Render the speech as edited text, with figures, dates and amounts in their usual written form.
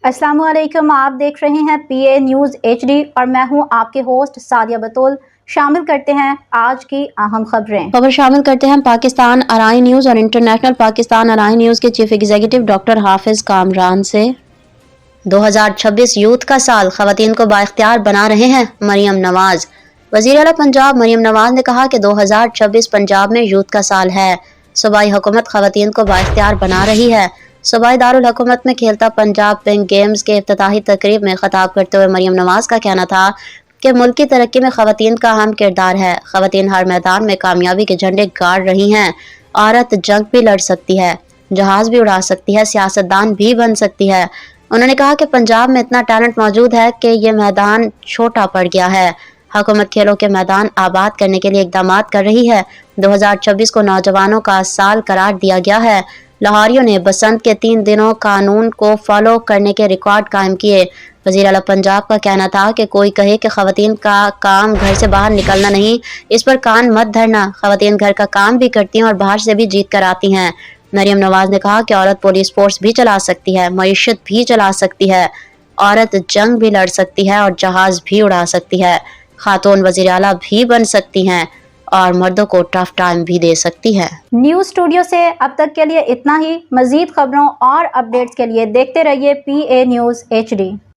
अस्सलाम वालेकुम। आप देख रहे हैं PA न्यूज़ HD और मैं हूं आपके होस्ट सादिया बतूल। शामिल करते हैं आज की अहम खबर शामिल करते हैं पाकिस्तान अराई न्यूज़ और इंटरनेशनल पाकिस्तान अराई न्यूज़ के चीफ एग्जीक्यूटिव डॉक्टर हाफिज कामरान से। 2026 यूथ का साल, खवातीन को बाइख्तियार बना रहे हैं मरियम नवाज। वज़ीर आला पंजाब मरियम नवाज ने कहा कि 2026 पंजाब में यूथ का साल है। सूबाई हुकूमत खवातीन को बाइख्तियार बना रही है। सूबाई दारुल हुकूमत में खेलता पंजाब पिंक गेम्स के इफ्तिताही तकरीब में खिताब करते हुए मरियम नवाज का कहना था कि मुल्क की तरक्की में खवातीन का अहम किरदार है। खवातीन हर मैदान में कामयाबी के झंडे गाड़ रही हैं। औरत जंग भी लड़ सकती है, जहाज भी उड़ा सकती है, सियासतदान भी बन सकती है। उन्होंने कहा कि पंजाब में इतना टैलेंट मौजूद है कि ये मैदान छोटा पड़ गया है। हुकूमत खेलों के मैदान आबाद करने के लिए इकदाम कर रही है। 2026 को नौजवानों का साल करार दिया गया है। लाहौरियों ने बसंत के 3 दिनों कानून को फॉलो करने के रिकॉर्ड कायम किए। वज़ीर आला पंजाब का कहना था कि कोई कहे कि खवातीन का काम घर से बाहर निकलना नहीं, इस पर कान मत धरना। खवातीन घर का काम भी करती हैं और बाहर से भी जीत कर आती हैं। मरियम नवाज ने कहा कि औरत पुलिस फोर्स भी चला सकती है, मईशत भी चला सकती है, औरत जंग भी लड़ सकती है और जहाज भी उड़ा सकती है। खातून वज़ीर आला भी बन सकती हैं और मर्दों को टफ टाइम भी दे सकती है। न्यूज़ स्टूडियो से अब तक के लिए इतना ही। मज़ीद खबरों और अपडेट्स के लिए देखते रहिए PA न्यूज़ HD।